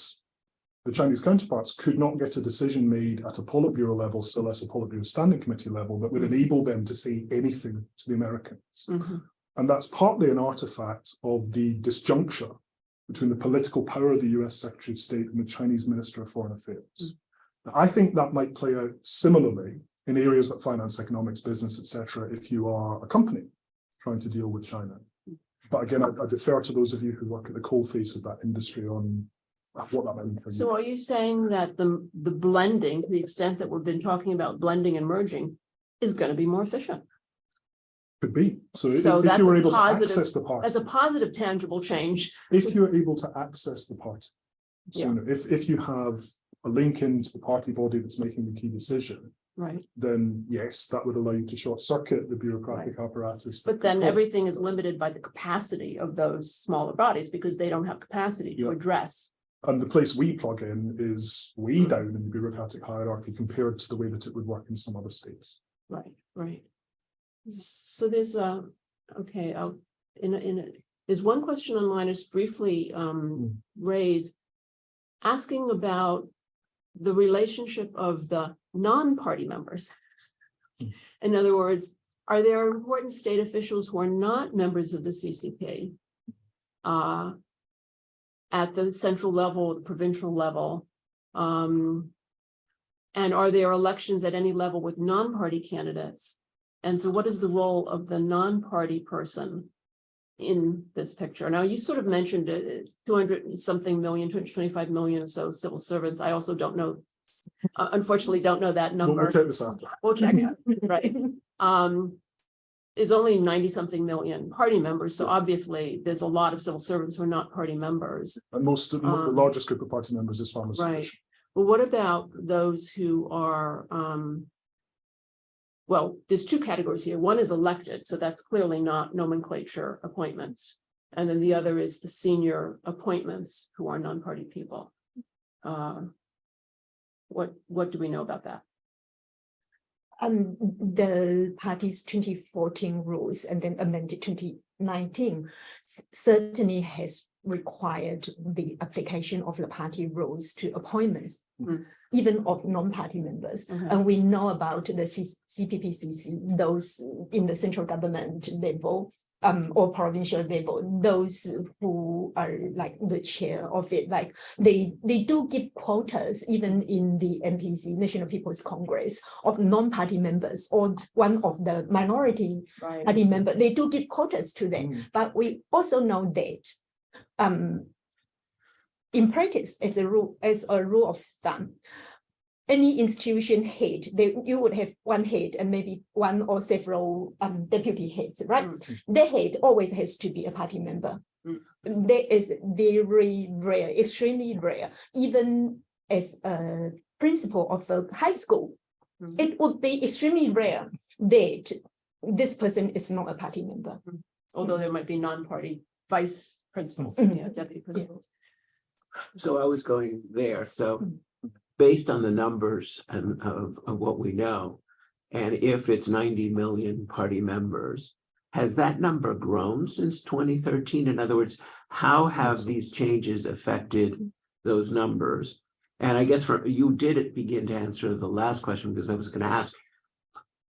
the Chinese counterparts could not get a decision made at a Politburo level, still less a Politburo Standing Committee level, that would enable them to say anything to the Americans. And that's partly an artifact of the disjuncture between the political power of the US Secretary of State and the Chinese Minister of Foreign Affairs. Now, I think that might play out similarly in areas like finance, economics, business, etc., if you are a company trying to deal with China. But again, I defer to those of you who work at the coalface of that industry on what that means for you. So are you saying that the blending, to the extent that we've been talking about blending and merging, is going to be more efficient? Could be. So if that's you were a able positive, to access the party. That's a positive, tangible change. If you're able to access the party. So if you have a link into the party body that's making the key decision, then yes, that would allow you to short circuit the bureaucratic apparatus. But then everything is limited by the capacity of those smaller bodies because they don't have capacity to address. And the place we plug in is way down in the bureaucratic hierarchy compared to the way that it would work in some other states. Right. So there's there's one question online I just briefly raise, asking about the relationship of the non-party members In other words, are there important state officials who are not members of the CCP at the central level, the provincial level? And are there elections at any level with non-party candidates? And so what is the role of the non-party person in this picture? Now, you sort of mentioned it, 200-something million, 225 million or so civil servants. I also don't know, unfortunately, don't know that number. We'll take this after. We'll check it, right? Is only 90-something million party members. So obviously, there's a lot of civil servants who are not party members. And the largest group of party members is farmers. Right. But what about those who are, well, there's two categories here. One is elected, so that's clearly not nomenclature appointments. And then the other is the senior appointments who are non-party people. What do we know about that? The party's 2014 rules and then amended 2019 certainly has required the application of the party rules to appointments, even of non-party members. And we know about the CPPCC, those in the central government level or provincial level, those who are like the chair of it, like they do give quotas even in the NPC, National People's Congress, of non-party members or one of the minority party member. They do give quotas to them. But we also know that in practice, as a rule of thumb, any institution head, you would have one head and maybe one or several deputy heads, right? The head always has to be a party member. That is very rare, extremely rare. Even as a principal of a high school, it would be extremely rare that this person is not a party member. Although there might be non-party vice principals, deputy principals. So I was going there. So based on the numbers and of what we know, and if it's 90 million party members, has that number grown since 2013? In other words, how have these changes affected those numbers? And I guess you did begin to answer the last question, because I was going to ask,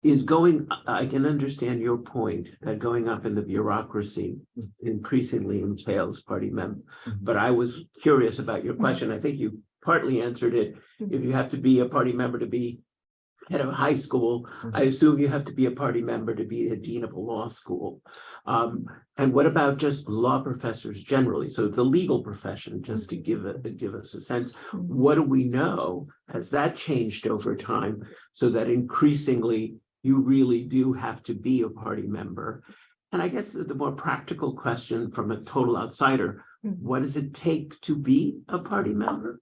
I can understand your point that going up in the bureaucracy increasingly entails party member, but I was curious about your question. I think you partly answered it. If you have to be a party member to be head of high school, I assume you have to be a party member to be a dean of a law school. And what about just law professors generally? So the legal profession, just to give us a sense, what do we know? Has that changed over time so that increasingly you really do have to be a party member? And I guess the more practical question from a total outsider, what does it take to be a party member?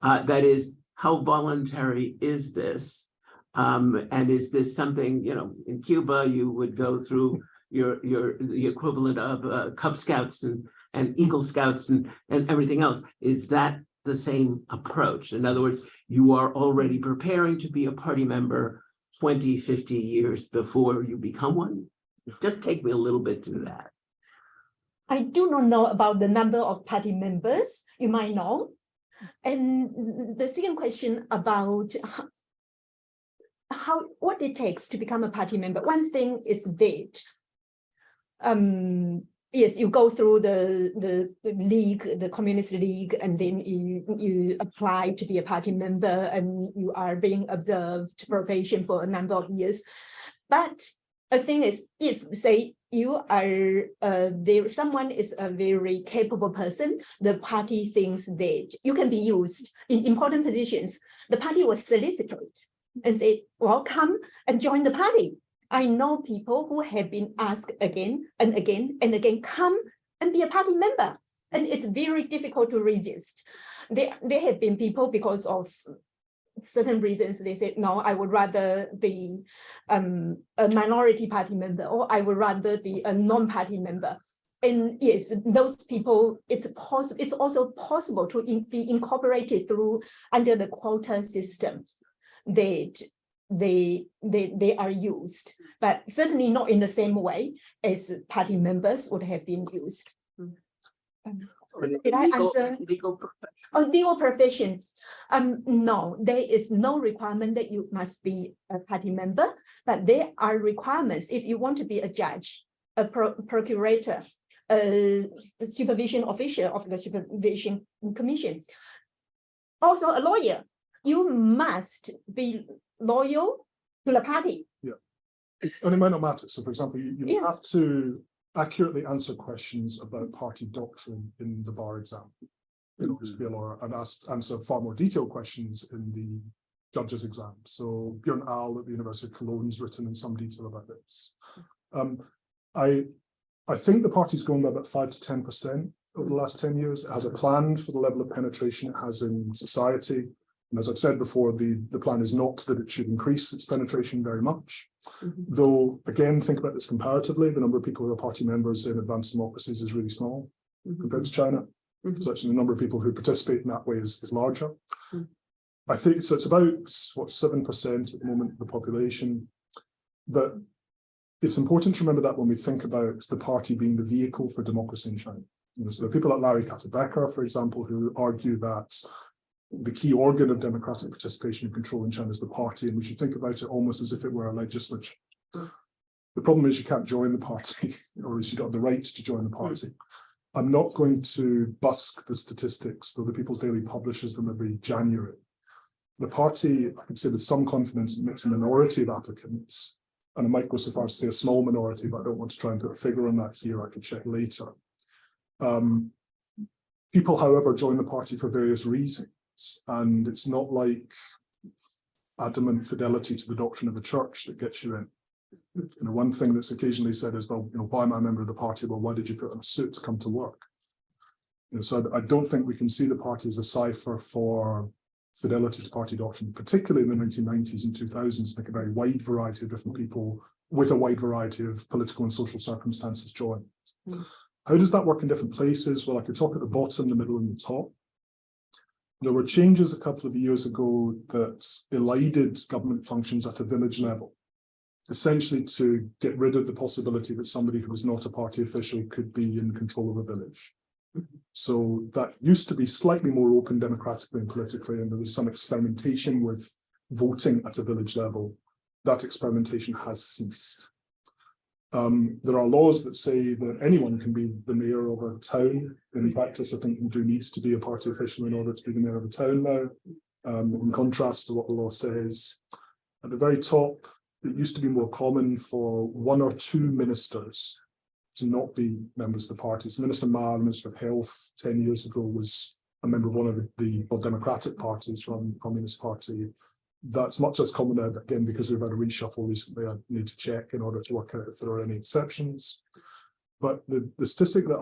That is, how voluntary is this? And is this something, in Cuba, you would go through the equivalent of Cub Scouts and Eagle Scouts and everything else? Is that the same approach? In other words, you are already preparing to be a party member 20, 50 years before you become one? Just take me a little bit through that. I do not know about the number of party members, you might know. And the second question about what it takes to become a party member. One thing is that, yes, you go through the league, the Communist League, and then you apply to be a party member, and you are being observed probation for a number of years. But the thing is, if say you are someone is a very capable person, the party thinks that you can be used in important positions. The party will solicit it and say, well, come and join the party. I know people who have been asked again and again and again, come and be a party member. And it's very difficult to resist. There have been people, because of certain reasons, they said, no, I would rather be a minority party member, or I would rather be a non-party member. And yes, those people, it's also possible to be incorporated through under the quota system that they are used, but certainly not in the same way as party members would have been used. Did I answer? Legal profession. Oh, legal profession. No, there is no requirement that you must be a party member, but there are requirements if you want to be a judge, a procurator, a supervision official of the supervision commission. Also a lawyer. You must be loyal to the party. And it might not matter. So for example, you Yeah. have to accurately answer questions about party doctrine in the bar exam in order to be a lawyer, and answer far more detailed questions in the judges exam. So Björn Ahl at the University of Cologne has written in some detail about this. I think the party's grown by about 5 to 10% over the last 10 years. It has a plan for the level of penetration it has in society. And as I've said before, the plan is not that it should increase its penetration very much. Though, again, think about this comparatively. The number of people who are party members in advanced democracies is really small compared to China. So actually the number of people who participate in that way is larger. I think so. It's about, what, 7% at the moment of the population. But it's important to remember that when we think about the party being the vehicle for democracy in China. So there are people like Larry Katterbecker, for example, who argue that the key organ of democratic participation and control in China is the party, and we should think about it almost as if it were a legislature. The problem is you can't join the party, or at least you don't have the right to join the party. I'm not going to busk the statistics, though the People's Daily publishes them every January. The party, I can say with some confidence, makes a minority of applicants, and I might go so far as to say a small minority, but I don't want to try and put a figure on that here. I could check later. People, however, join the party for various reasons. And it's not like adamant fidelity to the doctrine of the church that gets you in. One thing that's occasionally said is, well, why am I a member of the party? Well, why did you put on a suit to come to work? So I don't think we can see the party as a cipher for fidelity to party doctrine, particularly in the 1990s and 2000s. I think a very wide variety of different people with a wide variety of political and social circumstances joined. How does that work in different places? Well, I could talk at the bottom, the middle, and the top. There were changes a couple of years ago that elided government functions at a village level, essentially to get rid of the possibility that somebody who was not a party official could be in control of a village. So that used to be slightly more open democratically and politically, and there was some experimentation with voting at a village level. That experimentation has ceased. There are laws that say that anyone can be the mayor of a town. In practice, I think you do need to be a party official in order to be the mayor of a town now, in contrast to what the law says. At the very top, it used to be more common for 1 or 2 ministers to not be members of the party. So Minister Ma, Minister of Health, 10 years ago, was a member of one of the democratic parties from the Communist Party. That's much less common now, again, because we've had a reshuffle recently. I need to check in order to work out if there are any exceptions. But the statistic that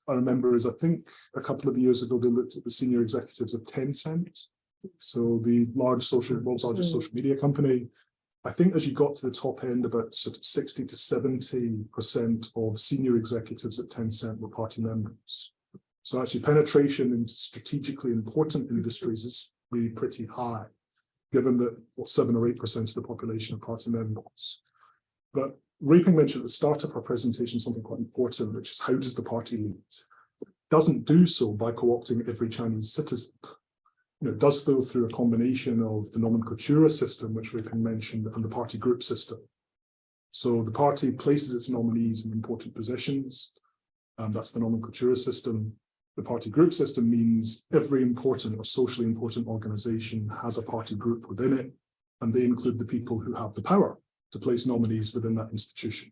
I remember is, I think a couple of years ago, they looked at the senior executives of Tencent. So the world's largest social media company. I think as you got to the top end, about sort of 60 to 70% of senior executives at Tencent were party members. So actually penetration into strategically important industries is really pretty high, given that 7 or 8% of the population are party members. But Ruiping mentioned at the start of her presentation something quite important, which is how does the party lead? It doesn't do so by co-opting every Chinese citizen. It does so through a combination of the nomenclatura system, which Ruiping mentioned, and the party group system. So the party places its nominees in important positions, and that's the nomenclatura system. The party group system means every important or socially important organization has a party group within it, and they include the people who have the power to place nominees within that institution.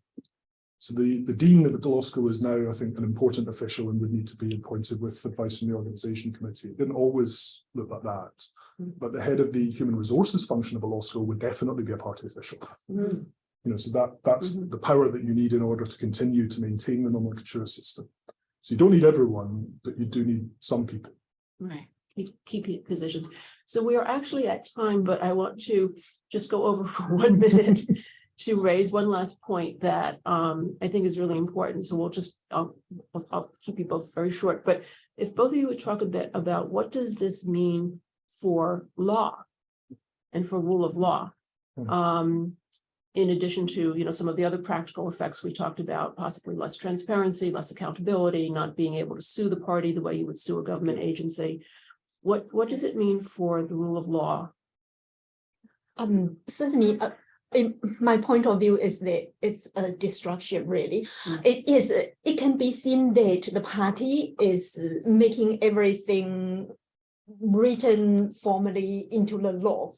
So the dean of the law school is now, I think, an important official and would need to be appointed with advice from the organization committee. It didn't always look like that, but the head of the human resources function of a law school would definitely be a party official. So that's the power that you need in order to continue to maintain the nomenclature system. So you don't need everyone, but you do need some people. Right, keep positions. So we are actually at time, but I want to just go over for 1 minute to raise one last point that I think is really important. So I'll keep you both very short. But if both of you would talk a bit about what does this mean for law and for rule of law? in addition to, some of the other practical effects we talked about, possibly less transparency, less accountability, not being able to sue the party the way you would sue a government agency. What does it mean for the rule of law? Certainly, in my point of view is that it's a destruction, really. It can be seen that the party is making everything written formally into the law.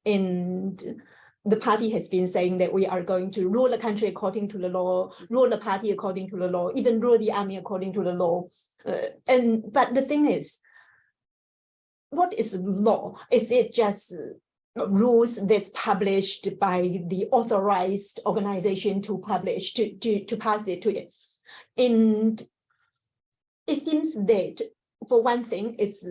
And the party has been saying that we are going to rule the country according to the law, rule the party according to the law, even rule the army according to the law. But the thing is, what is law? Is it just rules that's published by the authorized organization to publish, to pass it to it? And it seems that, for one thing, it's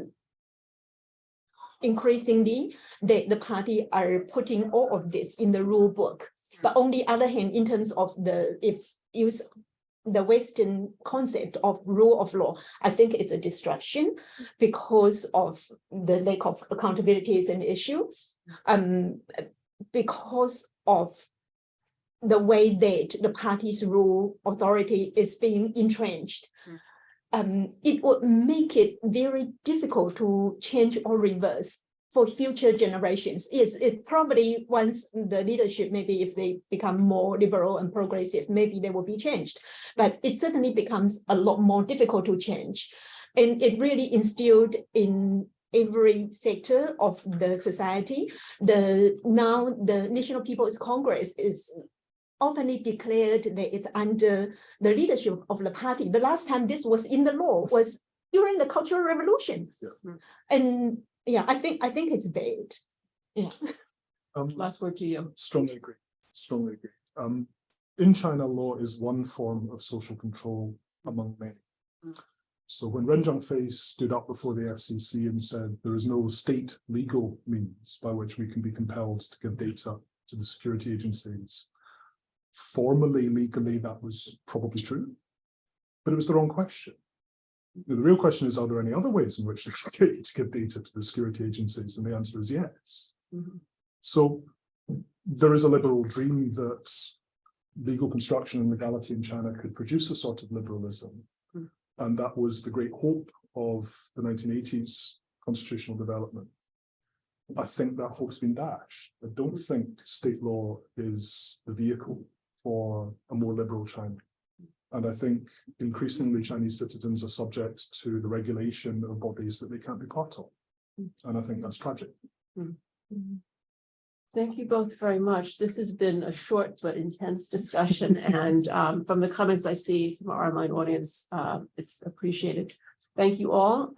increasingly that the party are putting all of this in the rule book. But on the other hand, in terms of if use the Western concept of rule of law, I think it's a distraction because of the lack of accountability is an issue, because of the way that the party's rule authority is being entrenched. It would make it very difficult to change or reverse for future generations. Yes, it probably once the leadership, maybe if they become more liberal and progressive, maybe they will be changed. But it certainly becomes a lot more difficult to change. And it really instilled in every sector of the society. Now the National People's Congress is openly declared that it's under the leadership of the party. The last time this was in the law was during the Cultural Revolution. And yeah, I think it's bad. Yeah. Last word to you. Strongly agree. Strongly agree. In China, law is one form of social control among many. So when Ren Zhengfei stood up before the FCC and said there is no state legal means by which we can be compelled to give data to the security agencies, formally, legally, that was probably true, but it was the wrong question. The real question is, are there any other ways in which to give data to the security agencies? And the answer is yes. So there is a liberal dream that legal construction and legality in China could produce a sort of liberalism. And that was the great hope of the 1980s constitutional development. I think that hope's been dashed. I don't think state law is the vehicle for a more liberal China. And I think increasingly Chinese citizens are subject to the regulation of bodies that they can't be part of. And I think that's tragic. Thank you both very much. This has been a short but intense discussion. And from the comments I see from our online audience, it's appreciated. Thank you all.